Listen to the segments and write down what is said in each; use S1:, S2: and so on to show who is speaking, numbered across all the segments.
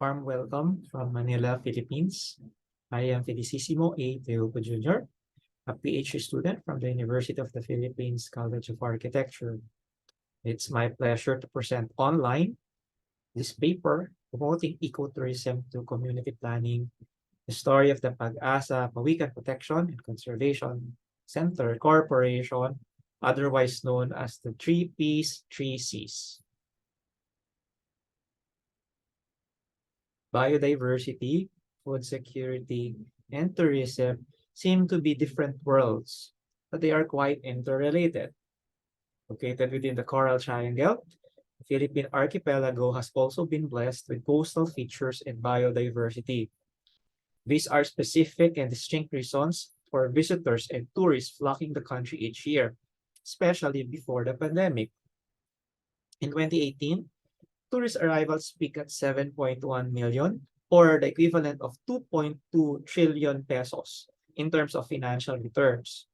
S1: warm welcome from Manila, Philippines. I am Felicissimo A. Tejuco Jr., a PhD student from the University of the Philippines College of Architecture. It's my pleasure to present online this paper promoting ecotourism to community planning, the story of the Pag-Asa Pawikan Protection and Conservation Center Corporation, otherwise known as the Three Ps, Three Cs. Biodiversity, food security, and tourism seem to be different worlds, but they are quite interrelated. Located within the Coral Triangle, the Philippine archipelago has also been blessed with coastal features and biodiversity. These are specific and distinct reasons for visitors and tourists flocking the country each year, especially before the pandemic. In 2018, tourist arrivals peak at 7.1 million, or the equivalent of 2.2 trillion pesos in terms of financial returns.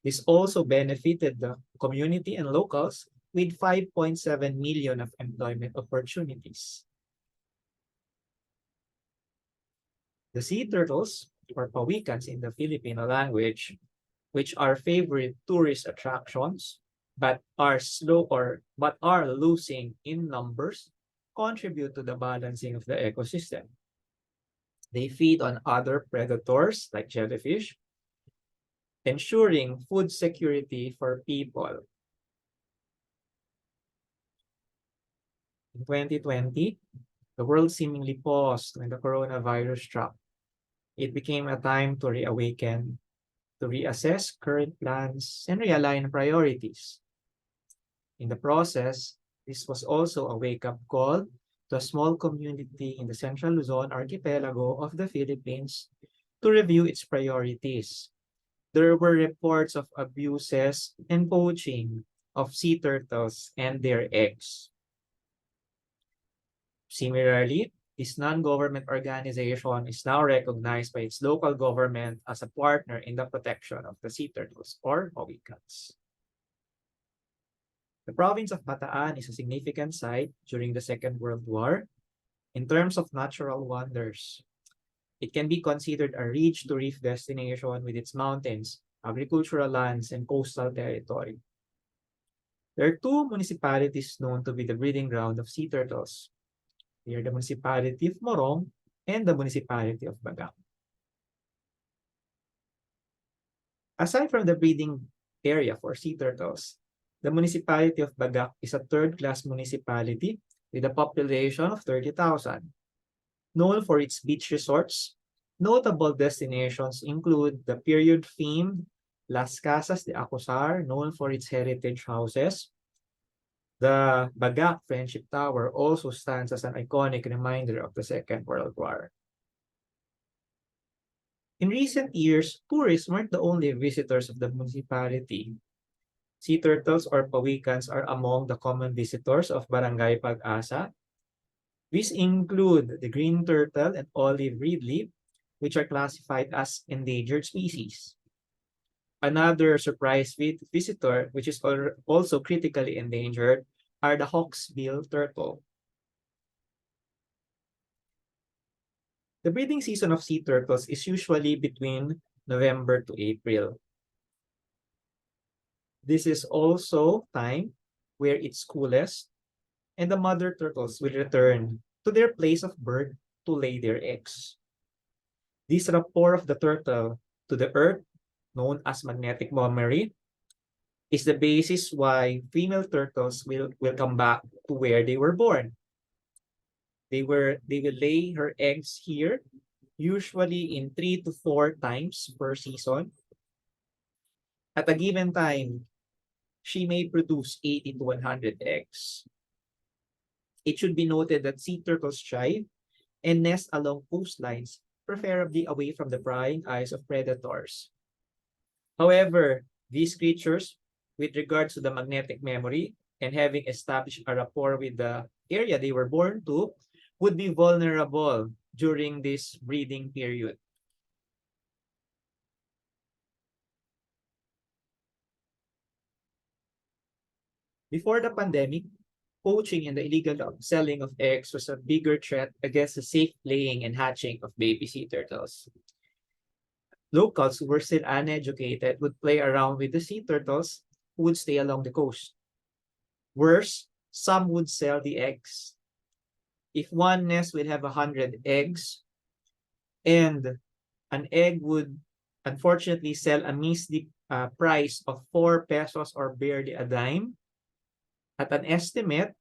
S1: This also benefited the community and locals with 5.7 million of employment opportunities. The sea turtles, or pawikans in the Filipino language, which are favorite tourist attractions, but are losing in numbers, contribute to the balancing of the ecosystem. They feed on other predators like jellyfish, ensuring food security for people. In 2020, the world seemingly paused when the coronavirus struck. It became a time to reawaken, to reassess current plans, and realign priorities. In the process, this was also a wake-up call to a small community in the Central Luzon archipelago of the Philippines to review its priorities. There were reports of abuses and poaching of sea turtles and their eggs. Similarly, this non-government organization is now recognized by its local government as a partner in the protection of the sea turtles, or pawikans. The province of Bataan is a significant site during the Second World War in terms of natural wonders. It can be considered a ridge to reef destination with its mountains, agricultural lands, and coastal territory. There are two municipalities known to be the breeding ground of sea turtles. They are the municipality of Morong and the municipality of Bagak. Aside from the breeding area for sea turtles, the municipality of Bagak is a third-class municipality with a population of 30,000. Known for its beach resorts, notable destinations include the period-themed Las Casas de Acosar, known for its heritage houses. The Bagak Friendship Tower also stands as an iconic reminder of the Second World War. In recent years, tourists weren't the only visitors of the municipality. Sea turtles or pawikans are among the common visitors of Barangay Pag-Asa. These include the green turtle and olive reedlip, which are classified as endangered species. Another surprise visitor, which is also critically endangered, are the hawksbill turtle. The breeding season of sea turtles is usually between November to April. This is also time where it's coolest, and the mother turtles will return to their place of birth to lay their eggs. This rapport of the turtle to the earth, known as magnetic memory, is the basis why female turtles will come back to where they were born. They will lay her eggs here, usually in 3 to 4 times per season. At a given time, she may produce 80 to 100 eggs. It should be noted that sea turtles thrive and nest along coastlines, preferably away from the prying eyes of predators. However, these creatures, with regards to the magnetic memory and having established a rapport with the area they were born to, would be vulnerable during this breeding period. Before the pandemic, poaching and the illegal selling of eggs was a bigger threat against the safe laying and hatching of baby sea turtles. Locals who were still uneducated would play around with the sea turtles who would stay along the coast. Worse, some would sell the eggs. If one nest will have 100 eggs, and an egg would unfortunately sell a measly price of 4 pesos or barely a dime, at an estimate,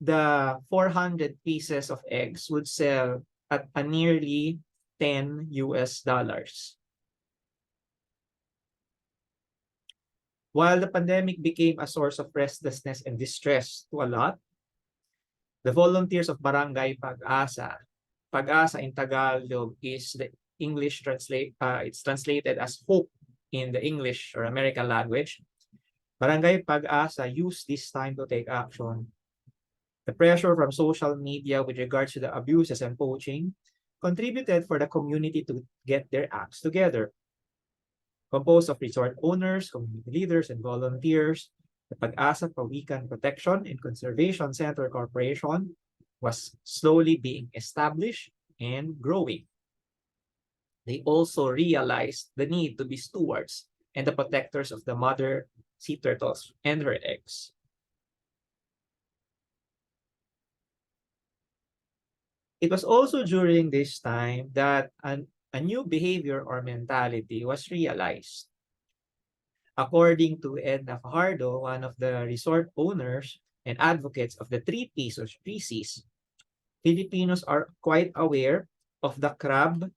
S1: the 400 pieces of eggs would sell at a nearly 10 US dollars. While the pandemic became a source of restlessness and distress to a lot, the volunteers of Barangay Pag-Asa, Pag-Asa in Tagalog is the English it's translated as hope in the English or American language. Barangay Pag-Asa used this time to take action. The pressure from social media with regards to the abuses and poaching contributed for the community to get their acts together. Composed of resort owners, community leaders, and volunteers, the Pag-Asa Pawikan Protection and Conservation Center Corporation was slowly being established and growing. They also realized the need to be stewards and the protectors of the mother sea turtles and her eggs. It was also during this time that a new behavior or mentality was realized. According to Edna Fajardo, one of the resort owners and advocates of the three P's or three C's, Filipinos are quite aware of the crab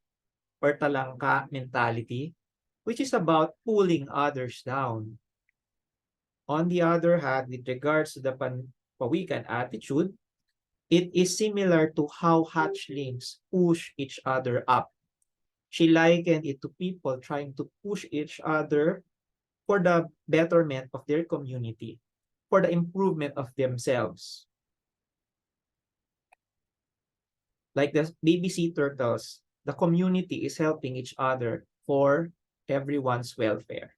S1: or talangka mentality, which is about pulling others down. On the other hand, with regards to the pawikan attitude, it is similar to how hatchlings push each other up. She likened it to people trying to push each other for the betterment of their community, for the improvement of themselves. Like the baby sea turtles, the community is helping each other for everyone's welfare.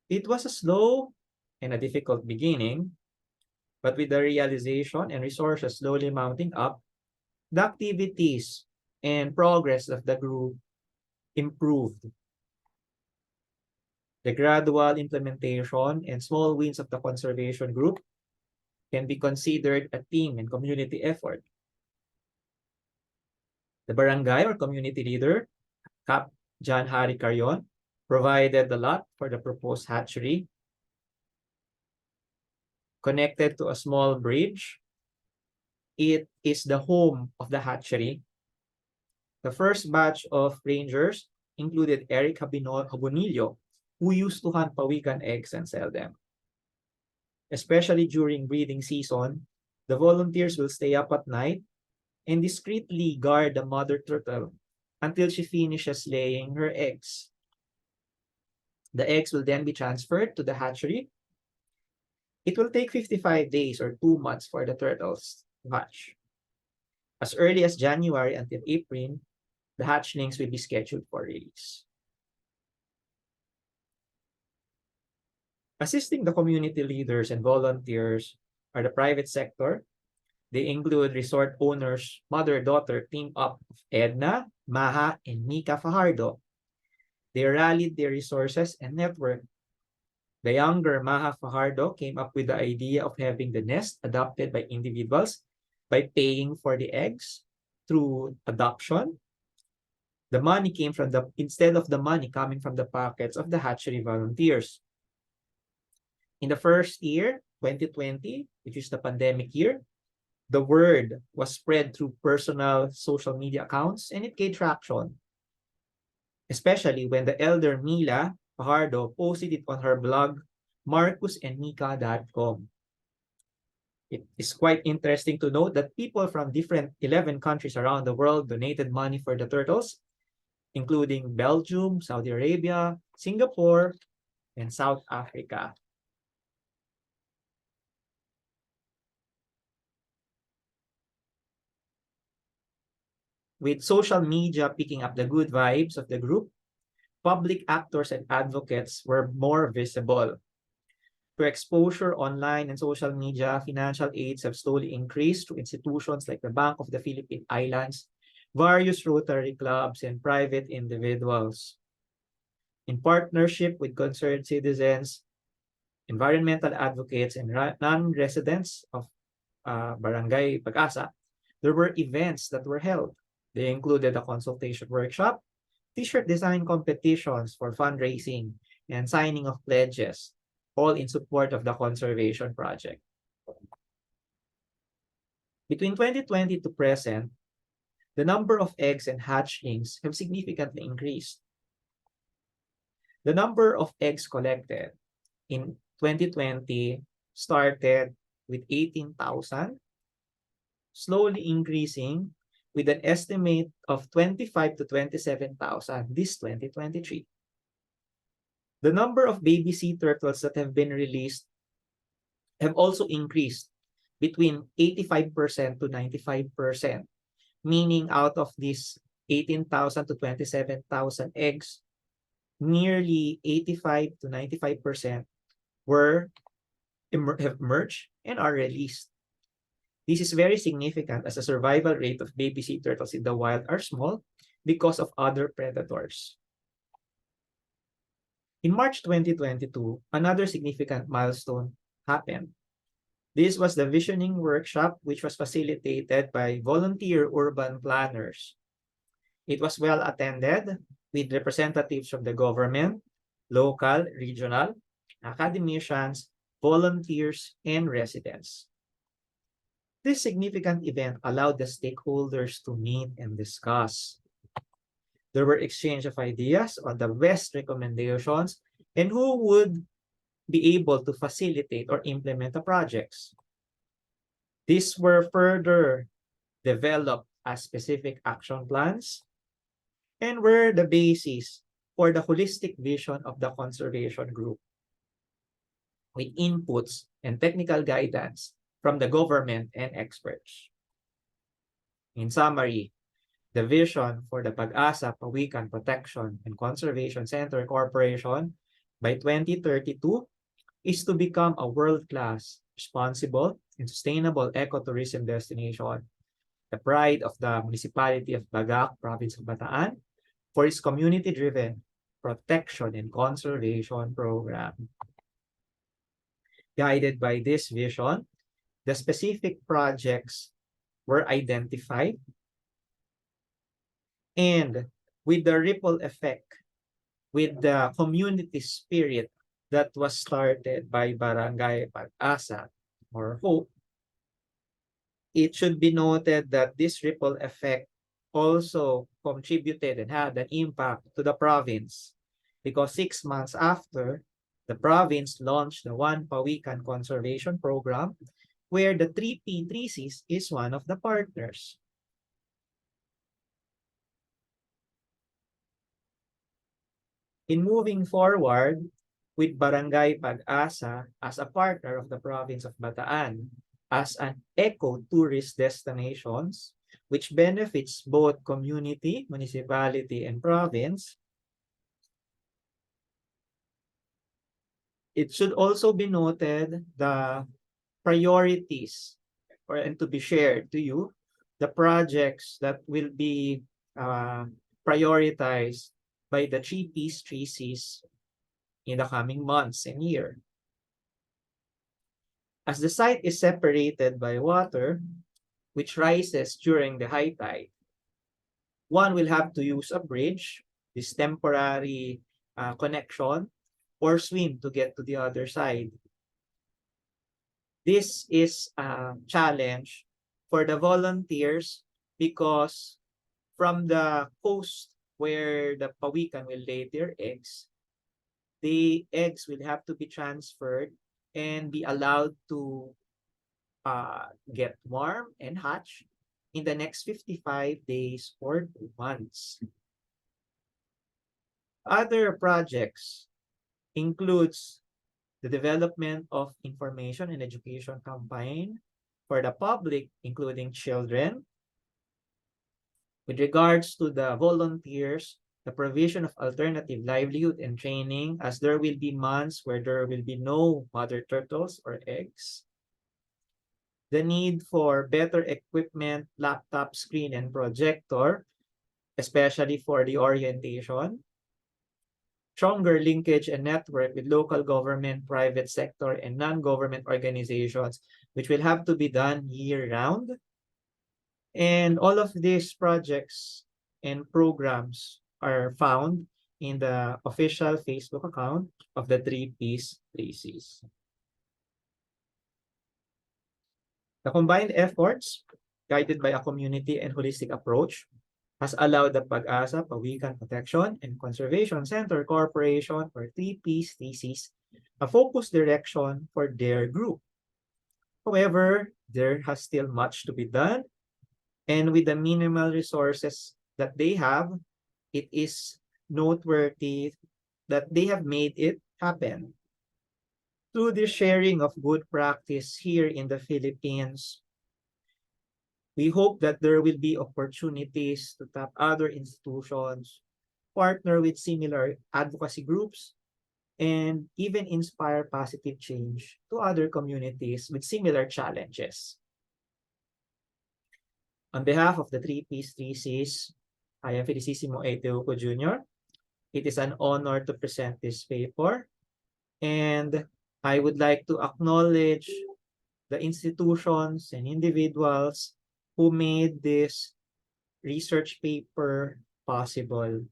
S1: It was a slow and a difficult beginning, but with the realization and resources slowly mounting up, the activities and progress of the group improved. The gradual implementation and small wins of the conservation group can be considered a team and community effort. The barangay or community leader, Cap John Harry Carion, provided the lot for the proposed hatchery. Connected to a small bridge, it is the home of the hatchery. The first batch of rangers included Eric Habonillo, who used to hunt pawikan eggs and sell them. Especially during breeding season, the volunteers will stay up at night and discreetly guard the mother turtle until she finishes laying her eggs. The eggs will then be transferred to the hatchery. It will take 55 days or 2 months for the turtles to hatch. As early as January until April, the hatchlings will be scheduled for release. Assisting the community leaders and volunteers are the private sector. They include resort owners, mother-daughter team up of Edna, Maha, and Mika Fajardo. They rallied their resources and network. The younger Maha Fajardo came up with the idea of having the nest adopted by individuals by paying for the eggs through adoption. The money came from instead of the money coming from the pockets of the hatchery volunteers. In the first year, 2020, which is the pandemic year, the word was spread through personal social media accounts and it gained traction, especially when the elder Mila Fajardo posted it on her blog, marcusandmika.com. It is quite interesting to note that people from different 11 countries around the world donated money for the turtles, including Belgium, Saudi Arabia, Singapore, and South Africa. With social media picking up the good vibes of the group, public actors and advocates were more visible. Through exposure online and social media, financial aids have slowly increased through institutions like the Bank of the Philippine Islands, various Rotary clubs, and private individuals. In partnership with concerned citizens, environmental advocates, and non-residents of Barangay Pag-Asa, there were events that were held. They included a consultation workshop, t-shirt design competitions for fundraising, and signing of pledges, all in support of the conservation project. Between 2020 to present, the number of eggs and hatchlings have significantly increased. The number of eggs collected in 2020 started with 18,000, slowly increasing with an estimate of 25 to 27,000 this 2023. The number of baby sea turtles that have been released have also increased between 85% to 95%, meaning out of these 18,000 to 27,000 eggs, nearly 85 to 95% have emerged and are released. This is very significant as the survival rate of baby sea turtles in the wild are small because of other predators. In March 2022, another significant milestone happened. This was the visioning workshop, which was facilitated by volunteer urban planners. It was well attended with representatives from the government, local, regional, academicians, volunteers, and residents. This significant event allowed the stakeholders to meet and discuss. There were exchange of ideas on the best recommendations and who would be able to facilitate or implement the projects. These were further developed as specific action plans and were the basis for the holistic vision of the conservation group, with inputs and technical guidance from the government and experts. In summary, the vision for the Pag-Asa Pawikan Protection and Conservation Center Corporation by 2032 is to become a world-class, responsible, and sustainable ecotourism destination, the pride of the municipality of Bagac, province of Bataan, for its community-driven protection and conservation program. Guided by this vision, the specific projects were identified, and with the ripple effect, with the community spirit that was started by Barangay Pag-Asa or Hope, it should be noted that this ripple effect also contributed and had an impact to the province, because 6 months after, the province launched the One Pawikan Conservation Program, where the 3P 3Cs is one of the partners. In moving forward, with Barangay Pag-Asa as a partner of the province of Bataan, as an eco-tourist destinations, which benefits both community, municipality, and province, it should also be noted the priorities and to be shared to you, the projects that will be prioritized by the 3Ps, 3Cs in the coming months and year. As the site is separated by water, which rises during the high tide, one will have to use a bridge, this temporary connection, or swim to get to the other side. This is a challenge for the volunteers because from the coast where the Pawikan will lay their eggs, the eggs will have to be transferred and be allowed to get warm and hatch in the next 55 days or 2 months. Other projects includes the development of information and education campaign for the public, including children. With regards to the volunteers, the provision of alternative livelihood and training, as there will be months where there will be no mother turtles or eggs. The need for better equipment, laptop, screen, and projector, especially for the orientation. Stronger linkage and network with local government, private sector, and non-government organizations, which will have to be done year-round. And all of these projects and programs are found in the official Facebook account of the 3Ps, 3Cs. The combined efforts, guided by a community and holistic approach, has allowed the Pag-Asa, Pawikan Protection and Conservation Center Corporation, or 3Ps, 3Cs, a focused direction for their group. However, there has still much to be done, and with the minimal resources that they have, it is noteworthy that they have made it happen. Through the sharing of good practice here in the Philippines, we hope that there will be opportunities to tap other institutions, partner with similar advocacy groups, and even inspire positive change to other communities with similar challenges. On behalf of the 3Ps, 3Cs, I am Felicissimo A. Tejuco Jr. It is an honor to present this paper, and I would like to acknowledge the institutions and individuals who made this research paper possible.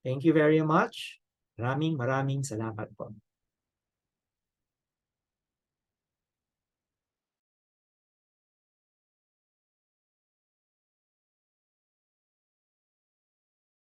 S1: Thank you very much. Maraming salamat po.